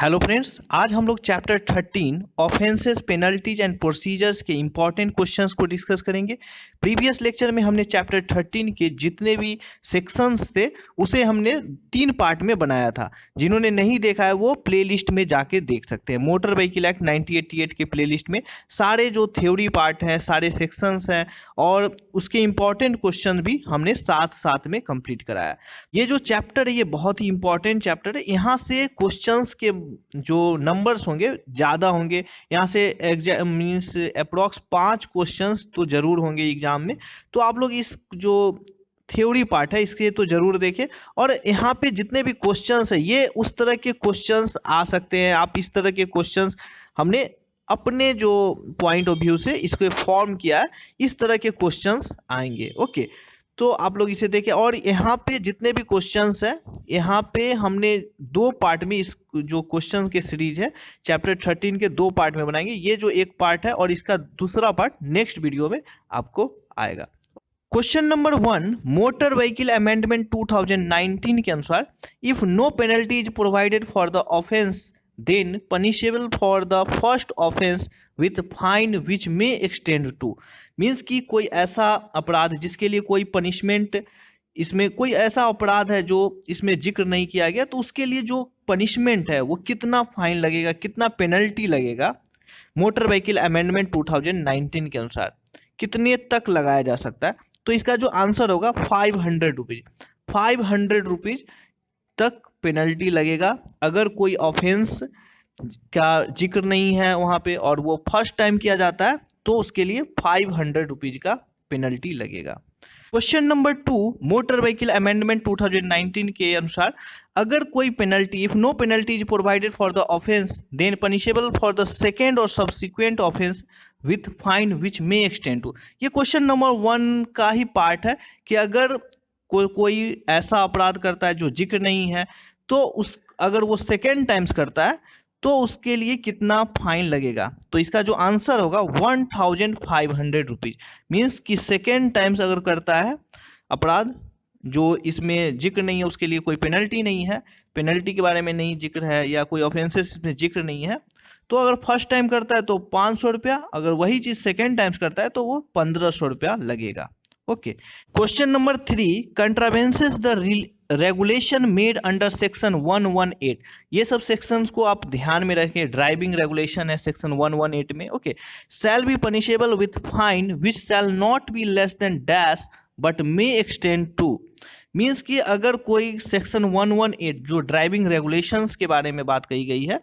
Hello friends, आज हम लोग chapter 13 offences penalties and procedures के इंपॉर्टेंट क्वेश्चंस को डिस्कस करेंगे। प्रीवियस लेक्चर में हमने चैप्टर 13 के जितने भी सेक्शंस थे उसे हमने 3 पार्ट में बनाया था। जिन्होंने नहीं देखा है वो प्लेलिस्ट में जाके देख सकते हैं। मोटर व्हीकल एक्ट 1988 के प्लेलिस्ट में सारे जो थ्योरी पार्ट हैं, सारे सेक्शंस हैं और उसके इंपॉर्टेंट क्वेश्चन भी हमने साथ साथ में कंप्लीट कराया। ये जो चैप्टर है ये बहुत ही इंपॉर्टेंट चैप्टर है। यहाँ से क्वेश्चंस के जो नंबर्स होंगे ज़्यादा होंगे। यहाँ से एग्जाम मीन्स अप्रॉक्स 5 क्वेश्चंस तो ज़रूर होंगे एग्जाम में। तो आप लोग इस जो थ्योरी पार्ट है इसके तो ज़रूर देखें। और यहाँ पे जितने भी क्वेश्चंस है ये उस तरह के क्वेश्चंस आ सकते हैं। आप इस तरह के क्वेश्चंस हमने अपने जो पॉइंट ऑफ व्यू से इसको फॉर्म किया है, इस तरह के क्वेश्चंस आएंगे। ओके, तो आप लोग इसे देखें। और यहाँ पे जितने भी क्वेश्चंस हैं यहाँ पे हमने 2 पार्ट में इस जो क्वेश्चंस के सीरीज है चैप्टर 13 के 2 पार्ट में बनाएंगे। ये जो एक पार्ट है और इसका दूसरा पार्ट नेक्स्ट वीडियो में आपको आएगा। Question number 1, motor vehicle amendment 2019 के अनुसार if no penalty is provided for the offence then punishable for the first offence with fine which may extend to. Means कि कोई ऐसा अपराध जिसके लिए कोई पनिशमेंट, इसमें कोई ऐसा अपराध है जो इसमें जिक्र नहीं किया गया, तो उसके लिए जो पनिशमेंट है वो कितना फाइन लगेगा, कितना पेनल्टी लगेगा मोटर व्हीकल अमेंडमेंट 2019 के अनुसार कितने तक लगाया जा सकता है। तो इसका जो आंसर होगा 500 रुपीज। 500 रुपीज तक पेनल्टी लगेगा अगर कोई ऑफेंस का जिक्र नहीं है वहाँ पे और वो फर्स्ट टाइम किया जाता है तो उसके लिए 500 रुपीज का पेनल्टी लगेगा। Question number 2, motor vehicle amendment 2019 के अनुसार अगर कोई penalty, if no penalty is provided for the offence then punishable for the second और subsequent offence with fine which may extend to. ये क्वेश्चन नंबर 1 का ही part है कि अगर कोई ऐसा अपराध करता है जो जिक्र नहीं है तो उस अगर वो सेकेंड टाइम्स करता है तो उसके लिए कितना फाइन लगेगा। तो इसका जो आंसर होगा 1500 रुपीज। मीन्स कि सेकेंड टाइम्स अगर करता है अपराध जो इसमें जिक्र नहीं है उसके लिए कोई पेनल्टी नहीं है, पेनल्टी के बारे में नहीं जिक्र है या कोई ऑफेंसेस में जिक्र नहीं है। तो अगर फर्स्ट टाइम करता है तो 500 रुपया, अगर वही चीज सेकेंड टाइम्स करता है तो वो 1500 रुपया लगेगा। Okay, question number 3, contravenes the regulation made under section 118। ये सब सेक्शंस को आप ध्यान में रखें। ड्राइविंग रेगुलेशन है सेक्शन 118 में। Okay, shall be punishable with fine which shall not be less than dash but may extend to. Means कि अगर कोई सेक्शन 118 जो ड्राइविंग रेगुलेशंस के बारे में बात कही गई है,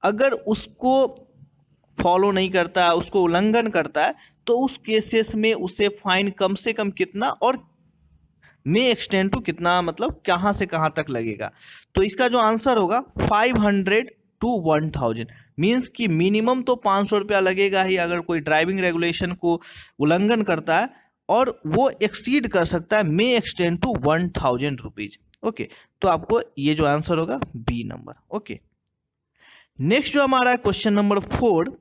अगर उसको फॉलो नहीं करता है, उसको उल्लंघन करता है, तो उस केसेस में उसे फाइन कम से कम कितना और मे एक्सटेंड टू कितना, मतलब कहाँ से कहाँ तक लगेगा। तो इसका जो आंसर होगा 500 to 1000। मीन्स कि मिनिमम तो 500 रुपया लगेगा ही अगर कोई ड्राइविंग रेगुलेशन को उल्लंघन करता है, और वो एक्सीड कर सकता है may extend to 1000 rupees. Okay, तो आपको ये जो आंसर होगा बी नंबर। ओके, नेक्स्ट जो हमारा है question number 4,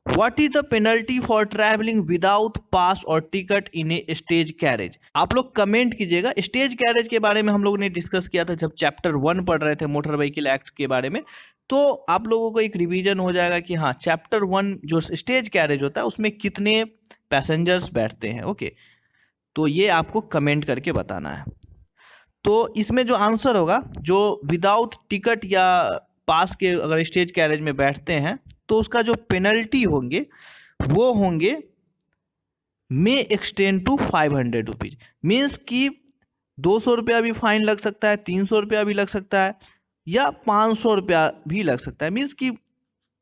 what is the penalty for travelling without pass और ticket in a stage carriage. आप लोग कमेंट कीजिएगा। स्टेज कैरेज के बारे में हम लोग ने डिस्कस किया था जब चैप्टर 1 पढ़ रहे थे मोटर व्हीकल एक्ट के बारे में। तो आप लोगों को एक रिवीजन हो जाएगा कि हाँ, चैप्टर 1 जो स्टेज कैरेज होता है उसमें कितने पैसेंजर्स बैठते हैं। ओके, तो ये आपको कमेंट करके बताना है। तो इसमें जो आंसर होगा, जो विदाउट टिकट या पास के अगर स्टेज कैरेज में बैठते हैं तो उसका जो पेनल्टी होंगे वो होंगे may extend to 500 rupees. Means कि 200 रुपया भी फाइन लग सकता है, 300 रुपया भी लग सकता है या 500 रुपया भी लग सकता है। मीन्स कि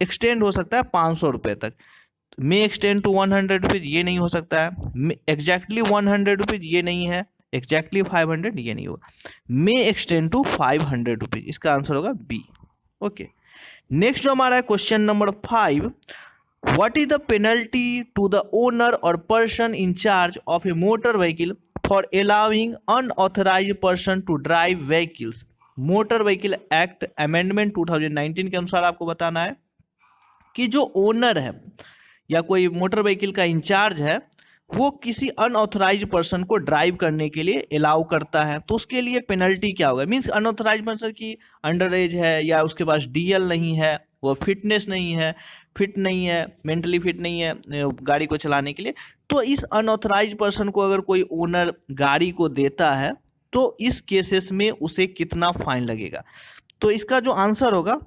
एक्सटेंड हो सकता है 500 रुपये तक। मे एक्सटेंड टू 100 रुपीज ये नहीं हो सकता है, एग्जैक्टली 100 रुपीज ये नहीं है, एग्जैक्टली 500 ये नहीं होगा। मे एक्सटेंड टू 500 रुपीज, इसका आंसर होगा बी। ओके, नेक्स्ट जो हमारा है question number 5, what is the penalty to the owner और person in charge of a motor vehicle for allowing unauthorised person to drive vehicles. Motor vehicle act amendment 2019 के अनुसार आपको बताना है कि जो ओनर है या कोई मोटर व्हीकल का इंचार्ज है वो किसी अनऑथराइज्ड पर्सन को ड्राइव करने के लिए अलाउ करता है, तो उसके लिए पेनल्टी क्या होगा। मीन्स अनऑथराइज्ड पर्सन की अंडर एज है, या उसके पास डीएल नहीं है, वो फिटनेस नहीं है, फिट नहीं है, मेंटली फिट नहीं है गाड़ी को चलाने के लिए, तो इस अनऑथराइज्ड पर्सन को अगर कोई ओनर गाड़ी को देता है तो इस केसेस में उसे कितना फाइन लगेगा। तो इसका जो आंसर होगा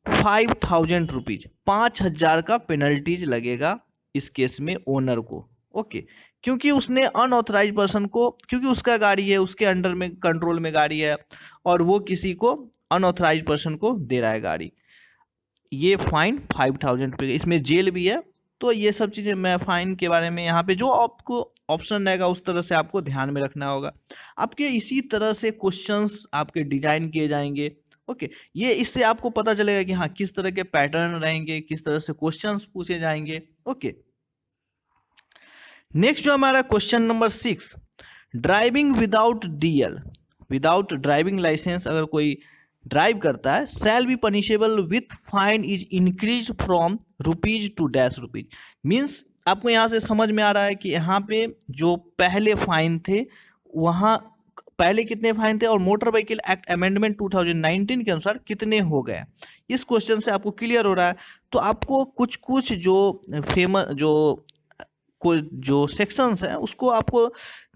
5,000 रुपीज, 5,000 का पेनल्टीज लगेगा इस केस में ओनर को। ओके, क्योंकि उसने अनऑथराइज पर्सन को, क्योंकि उसका गाड़ी है, उसके अंडर में कंट्रोल में गाड़ी है, और वो किसी को अनऑथराइज पर्सन को दे रहा है गाड़ी। ये फाइन 5,000 रुपये, इसमें जेल भी है। तो ये सब चीज़ें मैं फाइन के बारे में यहाँ पे जो आपको ऑप्शन रहेगा उस तरह से आपको ध्यान में रखना होगा। आपके इसी तरह से क्वेश्चंस आपके डिजाइन किए जाएंगे। ओके, ये इससे आपको पता चलेगा कि हाँ किस तरह के पैटर्न रहेंगे, किस तरह से क्वेश्चंस पूछे जाएंगे। ओके, नेक्स्ट जो हमारा question number 6, driving without DL, without driving licence अगर कोई ड्राइव करता है, shall be punishable with fine is increase from rupees to dash rupees. Means आपको यहाँ से समझ में आ रहा है कि यहाँ पे जो पहले फाइन थे, वहाँ पहले कितने फाइन थे और मोटर व्हीकल एक्ट अमेंडमेंट 2019 के अनुसार कितने हो गए। इस क्वेश्चन से आपको क्लियर हो रहा है। तो आपको कुछ कुछ जो फेमस जो सेक्शंस है उसको आपको,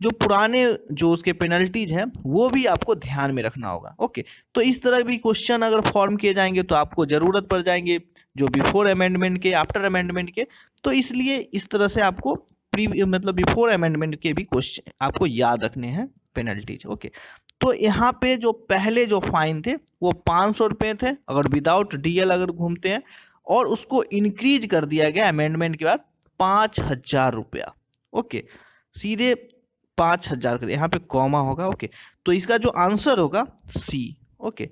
जो पुराने जो उसके पेनल्टीज है वो भी आपको ध्यान में रखना होगा। ओके, तो इस तरह भी क्वेश्चन अगर फॉर्म किए जाएंगे तो आपको जरूरत पड़ जाएंगे जो बिफोर अमेंडमेंट के, आफ्टर अमेंडमेंट के। तो इसलिए इस तरह से आपको मतलब बिफोर अमेंडमेंट के भी क्वेश्चन आपको याद रखने हैं पेनल्टीज। ओके, तो यहाँ पे जो पहले जो फाइन थे वो 500 रुपये थे अगर विदाउट डीएल अगर घूमते हैं, और उसको इंक्रीज कर दिया गया अमेंडमेंट के बाद 5,000 रुपया। ओके, सीधे 5,000 कर, यहाँ पे कॉमा होगा। ओके, तो इसका जो आंसर होगा सी। ओके,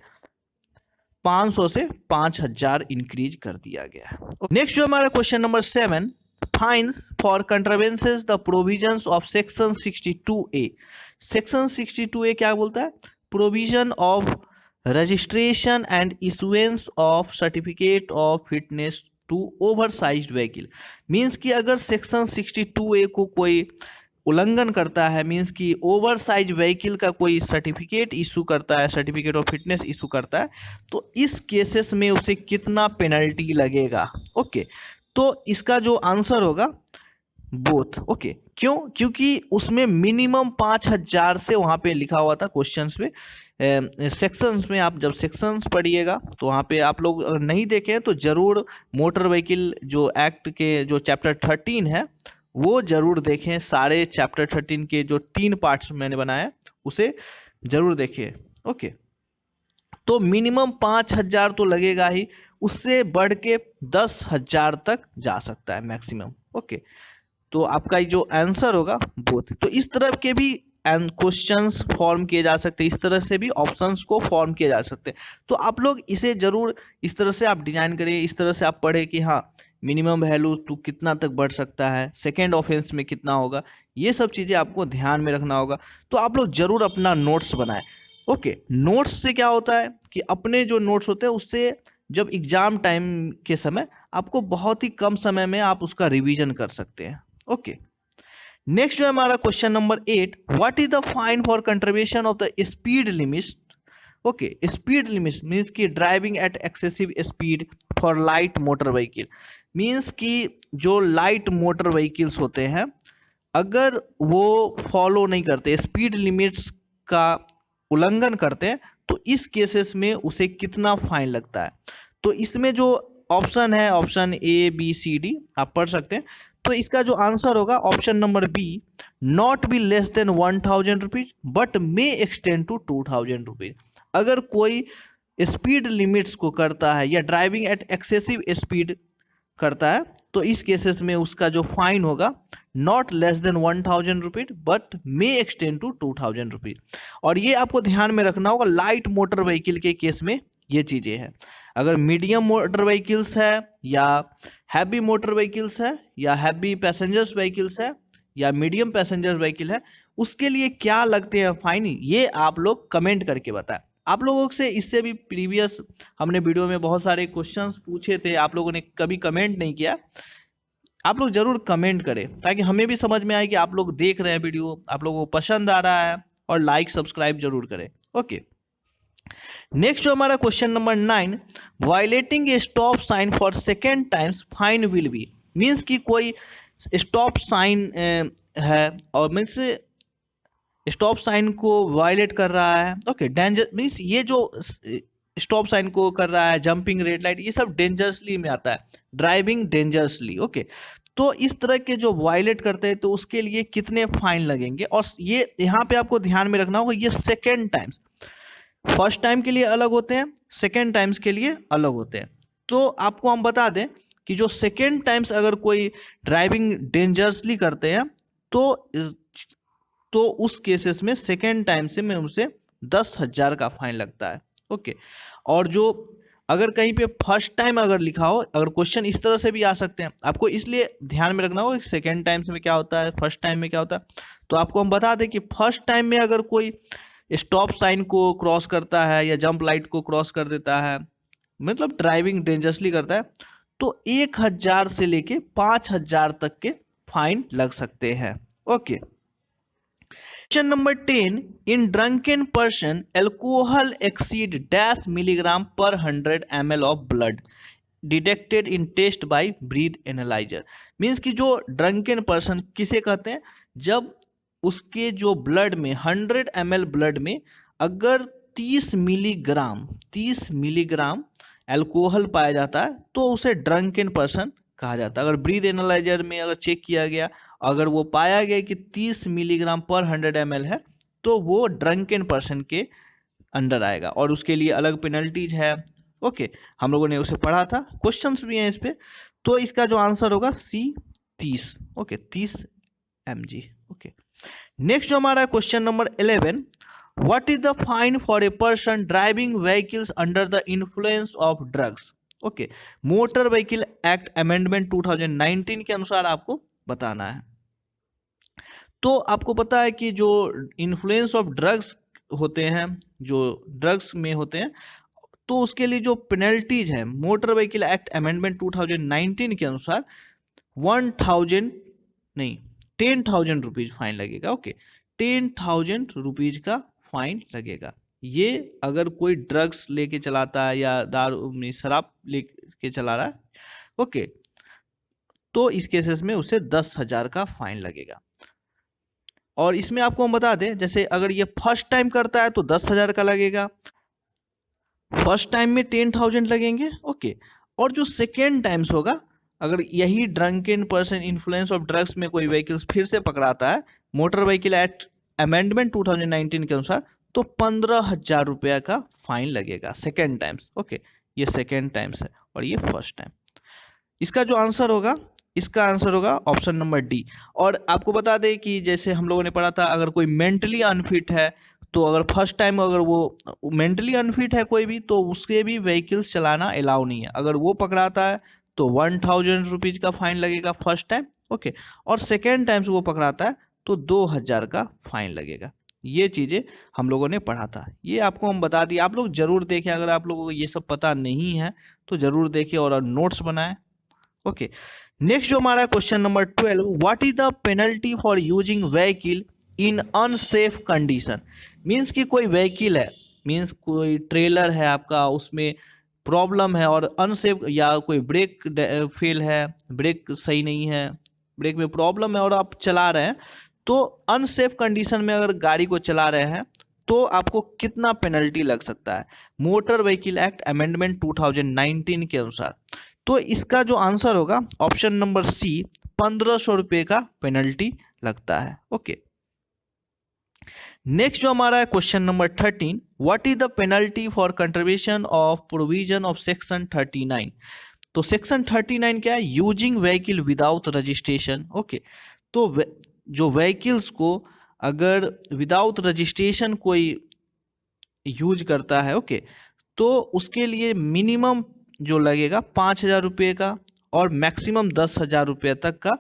500 से 5,000 इंक्रीज कर दिया गया। नेक्स्ट जो हमारा question number 7, fines for contravenes the provisions of section 62A। Section 62A क्या बोलता है? Provision of registration and issuance of certificate of fitness to oversized vehicle. Means कि अगर सेक्शन 62A को कोई उल्लंघन करता है, मीन्स कि ओवर साइज व्हीकल का कोई सर्टिफिकेट इशू करता है, सर्टिफिकेट ऑफ फिटनेस इशू करता है, तो इस केसेस में उसे कितना पेनल्टी लगेगा। ओके, तो इसका जो आंसर होगा बोथ। ओके, क्यों? क्योंकि उसमें मिनिमम 5,000 से वहाँ पे लिखा हुआ था क्वेश्चंस में, सेक्शंस में। आप जब सेक्शंस पढ़िएगा तो वहाँ पे आप लोग अगर नहीं देखें तो जरूर मोटर व्हीकल जो एक्ट के जो चैप्टर 13 है वो जरूर देखें। सारे चैप्टर 13 के जो 3 पार्ट्स मैंने बनाए उसे जरूर देखिए। ओके, तो मिनिमम 5,000 तो लगेगा ही, उससे बढ़ के 10,000 तक जा सकता है मैक्सिमम। ओके, तो आपका जो आंसर होगा बोथ। तो इस तरह के भी क्वेश्चंस फॉर्म किए जा सकते हैं, इस तरह से भी ऑप्शंस को फॉर्म किए जा सकते हैं। तो आप लोग इसे जरूर इस तरह से आप डिजाइन करिए, इस तरह से आप पढ़े कि हाँ मिनिमम वैल्यू टू कितना तक बढ़ सकता है, सेकेंड ऑफेंस में कितना होगा, ये सब चीज़ें आपको ध्यान में रखना होगा। तो आप लोग जरूर अपना नोट्स बनाएं। ओके, नोट्स से क्या होता है कि अपने जो नोट्स होते हैं उससे जब एग्जाम टाइम के समय आपको बहुत ही कम समय में आप उसका रिवीजन कर सकते हैं। ओके, नेक्स्ट जो है हमारा question number 8, what is the fine for contribution of the speed limit. Okay, speed limit means की driving at excessive speed for light motor vehicle. Means कि जो लाइट मोटर व्हीकल्स होते हैं अगर वो फॉलो नहीं करते, स्पीड लिमिट्स का उल्लंघन करते हैं, तो इस केसेस में उसे कितना फाइन लगता है। तो इसमें जो ऑप्शन है, option A B C D आप पढ़ सकते हैं। तो इसका जो आंसर होगा option number B, not be less than 1,000 rupees but may extend to 2,000 rupees. अगर कोई स्पीड लिमिट्स को करता है या ड्राइविंग एट एक्सेसिव स्पीड करता है तो इस केसेस में उसका जो फाइन होगा not less than 1,000 rupees but may extend to 2,000 rupees. और ये आपको ध्यान में रखना होगा लाइट मोटर व्हीकल के केस में ये चीज़ें हैं। अगर मीडियम मोटर व्हीकल्स है या हैवी मोटर व्हीकल्स है या हैवी पैसेंजर्स व्हीकल्स है या मीडियम पैसेंजर्स व्हीकल है, उसके लिए क्या लगते हैं फाइन, ये आप लोग कमेंट करके बताएं। आप लोगों से इससे भी प्रीवियस हमने वीडियो में बहुत सारे क्वेश्चंस पूछे थे, आप लोगों ने कभी कमेंट नहीं किया। आप लोग जरूर कमेंट करें ताकि हमें भी समझ में आए कि आप लोग देख रहे हैं वीडियो, आप लोगों को पसंद आ रहा है, और लाइक सब्सक्राइब जरूर करें। ओके, नेक्स्ट जो हमारा question number 9, violating a stop sign for second times fine will be. Means कि कोई स्टॉप साइन है और मीन्स स्टॉप साइन को वायलेट कर रहा है। ओके, डेंजर मीन्स ये जो स्टॉप साइन को कर रहा है, जंपिंग रेड लाइट, ये सब डेंजरसली में आता है, ड्राइविंग डेंजरसली। ओके, तो इस तरह के जो वायलेट करते हैं तो उसके लिए कितने फाइन लगेंगे, और ये यहाँ पे आपको ध्यान में रखना होगा, ये सेकेंड टाइम्स, फर्स्ट टाइम के लिए अलग होते हैं, सेकेंड टाइम्स के लिए अलग होते हैं। तो आपको हम बता दें कि जो सेकेंड टाइम्स अगर कोई ड्राइविंग डेंजरसली करते हैं तो उस केसेस में सेकेंड टाइम से में उनसे 10,000 का फाइन लगता है। ओके, और जो अगर कहीं पे फर्स्ट टाइम अगर लिखा हो, अगर क्वेश्चन इस तरह से भी आ सकते हैं, आपको इसलिए ध्यान में रखना होगा सेकेंड टाइम्स में क्या होता है, फर्स्ट टाइम में क्या होता है। तो आपको हम बता दें कि फर्स्ट टाइम में अगर कोई स्टॉप साइन को क्रॉस करता है या जंप लाइट को क्रॉस कर देता है, मतलब ड्राइविंग डेंजरसली करता है, तो 1,000 से लेके 5,000 तक के फाइन लग सकते हैं। Okay, question number 10, in drunken person alcohol exceed dash milligram per 100 ml of blood detected in test by breath analyser. Means कि जो ड्रंकन पर्सन किसे कहते हैं, जब उसके जो ब्लड में 100 ml ब्लड में अगर 30 मिलीग्राम एल्कोहल पाया जाता है तो उसे ड्रंकन पर्सन कहा जाता है। अगर ब्रीथ एनालाइजर में अगर चेक किया गया, अगर वो पाया गया कि 30 मिलीग्राम पर 100 ml है, तो वो ड्रंकन पर्सन के अंडर आएगा, और उसके लिए अलग पेनल्टीज है। ओके, हम लोगों ने उसे पढ़ा था, क्वेश्चंस भी हैं इस पे। तो इसका जो आंसर होगा C 30। Okay, 30 mg। Okay, next जो हमारा question number 11, what is the fine for a person driving vehicles under the influence of drugs. Okay, motor vehicle act amendment 2019 के अनुसार आपको बताना है। तो आपको पता है कि जो इन्फ्लुएंस ऑफ ड्रग्स होते हैं, जो ड्रग्स में होते हैं, तो उसके लिए जो पेनल्टीज है मोटर व्हीकल एक्ट अमेंडमेंट 2019 के अनुसार 10,000 रुपीज फाइन लगेगा। ओके, 10,000 रुपीज का फाइन लगेगा। ये अगर कोई ड्रग्स लेके चलाता है या दारू में शराब लेके चला रहा है, ओके, तो इस केसेस में उसे 10,000 का फाइन लगेगा। और इसमें आपको हम बता दें, जैसे अगर ये फर्स्ट टाइम करता है तो 10,000 का लगेगा, फर्स्ट टाइम में 10,000 लगेंगे। ओके, और जो सेकेंड टाइम्स होगा, अगर यही drunken person influence of drugs में कोई व्हीकल्स फिर से पकड़ाता है मोटर व्हीकल एक्ट अमेंडमेंट 2019 के अनुसार, तो 15,000 रुपया का फाइन लगेगा सेकेंड टाइम्स। ओके, ये सेकेंड टाइम्स है और ये फर्स्ट टाइम। इसका जो आंसर होगा, इसका आंसर होगा ऑप्शन नंबर डी। और आपको बता दें कि जैसे हम लोगों ने पढ़ा था, अगर कोई मेंटली अनफिट है, तो अगर फर्स्ट टाइम अगर वो मेंटली अनफिट है कोई भी, तो उसके भी व्हीकल्स चलाना अलाउ नहीं है। अगर वो पकड़ाता है तो 1,000 रुपीज का फाइन लगेगा फर्स्ट टाइम। ओके, और सेकेंड टाइम से वो पकड़ाता है तो 2,000 का फाइन लगेगा। ये चीज़ें हम लोगों ने पढ़ा था, ये आपको हम बता दिए। आप लोग जरूर देखें, अगर आप लोगों को ये सब पता नहीं है तो जरूर देखें और नोट्स बनाएं। ओके, नेक्स्ट जो हमारा question number 12, what is the penalty for using vehicle in unsafe condition. Means कि कोई व्हीकल है, मीन्स कोई ट्रेलर है आपका, उसमें प्रॉब्लम है और अनसेफ, या कोई ब्रेक फेल है, ब्रेक सही नहीं है, ब्रेक में प्रॉब्लम है और आप चला रहे हैं, तो अनसेफ कंडीशन में अगर गाड़ी को चला रहे हैं तो आपको कितना पेनल्टी लग सकता है मोटर व्हीकल एक्ट अमेंडमेंट 2019 के अनुसार। तो इसका जो आंसर होगा ऑप्शन नंबर सी, 1,500 रुपये का पेनल्टी लगता है। ओके, नेक्स्ट जो हमारा है question number 13, what is the penalty for contribution of provision of section 39। तो सेक्शन 39 क्या है, using vehicle without registration. Okay, तो जो व्हीकल्स को अगर विदाउट रजिस्ट्रेशन कोई यूज करता है, ओके, तो उसके लिए मिनिमम जो लगेगा 5,000 रुपये का और मैक्सिमम 10,000 रुपये तक का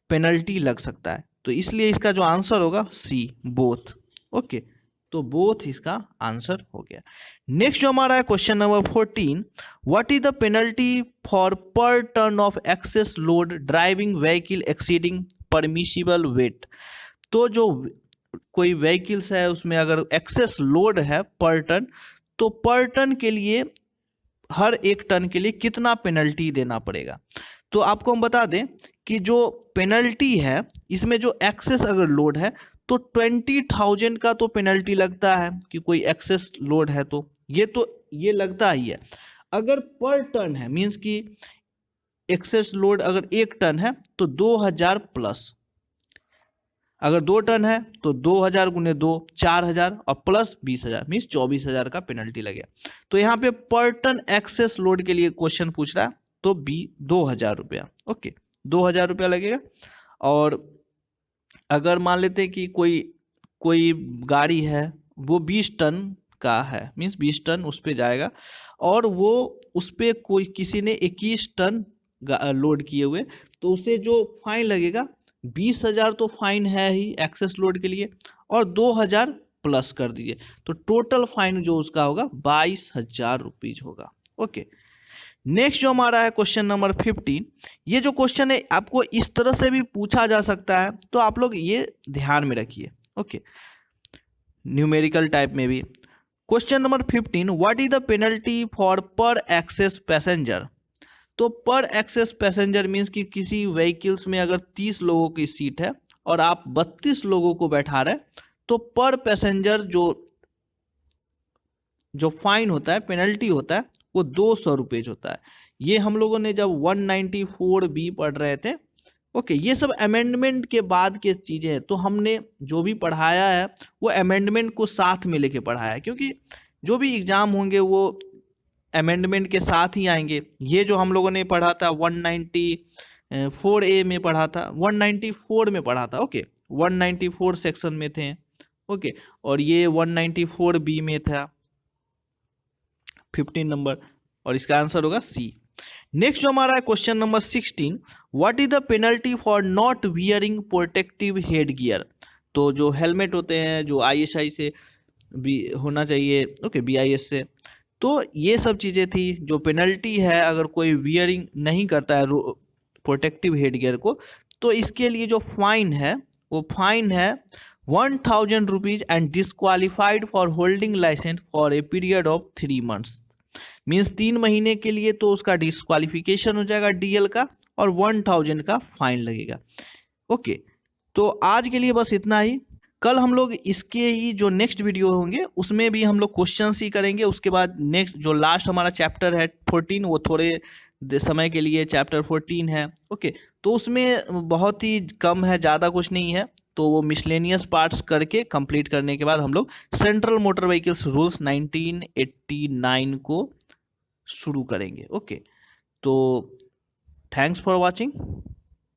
पेनल्टी लग सकता है। तो इसलिए इसका जो आंसर होगा सी, बोथ। ओके, तो बोथ इसका आंसर हो गया। नेक्स्ट जो हमारा है question number 14, what is the penalty for per ton of excess load driving vehicle exceeding permissible weight. तो जो कोई व्हीकल्स है उसमें अगर एक्सेस लोड है पर टन, तो पर टन के लिए हर एक टन के लिए कितना पेनल्टी देना पड़ेगा। तो आपको हम बता दें कि जो पेनल्टी है इसमें जो एक्सेस अगर लोड है तो 20,000 का तो पेनल्टी लगता है कि कोई एक्सेस लोड है, तो ये लगता ही है। अगर पर टन है मीन्स कि एक्सेस लोड अगर 1 टन है तो 2,000 प्लस, अगर 2 टन है तो 2,000 गुने 2 4,000 और प्लस 20,000 मीन्स 24,000 का पेनल्टी लगेगा। तो यहाँ पे पर टन एक्सेस लोड के लिए क्वेश्चन पूछ रहा है तो 2,000 रुपया, ओके 2,000 रुपया लगेगा। और अगर मान लेते हैं कि कोई गाड़ी है वो 20 टन का है मीन्स 20 टन उस पर जाएगा और वो उस पर कोई किसी ने 21 टन लोड किए हुए, तो उसे जो फाइन लगेगा 20,000 तो फाइन है ही एक्सेस लोड के लिए और 2,000 प्लस कर दीजिए, तो टोटल फाइन जो उसका होगा 22,000 रुपीज होगा। ओके, नेक्स्ट जो हमारा है क्वेश्चन नंबर 15, ये जो क्वेश्चन है आपको इस तरह से भी पूछा जा सकता है, तो आप लोग ये ध्यान में रखिए। ओके, न्यूमेरिकल टाइप में भी। Question number 15, what is the penalty for पर एक्सेस पैसेंजर। तो पर एक्सेस पैसेंजर मीन्स कि किसी व्हीकल्स में अगर 30 लोगों की सीट है और आप 32 लोगों को बैठा रहे, तो पर पैसेंजर जो फाइन होता है, पेनल्टी होता है, वो 200 रुपये होता है। ये हम लोगों ने जब 194B पढ़ रहे थे। ओके, ये सब अमेंडमेंट के बाद के चीज़ें हैं, तो हमने जो भी पढ़ाया है वो अमेंडमेंट को साथ में लेके पढ़ाया है, क्योंकि जो भी एग्ज़ाम होंगे वो अमेंडमेंट के साथ ही आएंगे। ये जो हम लोगों ने पढ़ा था 194A में पढ़ा था, 194 में पढ़ा था। ओके, 194 सेक्शन में थे। ओके, और ये 194B में था 15 नंबर, और इसका आंसर होगा सी। नेक्स्ट जो हमारा है question number 16, what is the penalty for not wearing protective head gear. तो जो हेलमेट होते हैं जो ISI से भी होना चाहिए, ओके BIS से, तो ये सब चीज़ें थी जो पेनल्टी है अगर कोई वियरिंग नहीं करता है प्रोटेक्टिव हेड गियर को, तो इसके लिए जो फाइन है वो फाइन है 1,000 rupees and disqualified for holding licence for a period of 3 months. Means 3 महीने के लिए तो उसका डिस्क्वालिफिकेशन हो जाएगा DL का और 1,000 का फाइन लगेगा। ओके, तो आज के लिए बस इतना ही। कल हम लोग इसके ही जो नेक्स्ट वीडियो होंगे उसमें भी हम लोग क्वेश्चंस ही करेंगे। उसके बाद नेक्स्ट जो लास्ट हमारा चैप्टर है 14, वो थोड़े समय के लिए चैप्टर 14 है। ओके, तो उसमें बहुत ही कम है, ज़्यादा कुछ नहीं है, तो वो मिसलेनियस पार्ट्स करके कंप्लीट करने के बाद हम लोग सेंट्रल मोटर व्हीकल्स रूल्स 1989 को शुरू करेंगे। ओके, तो थैंक्स फॉर वॉचिंग।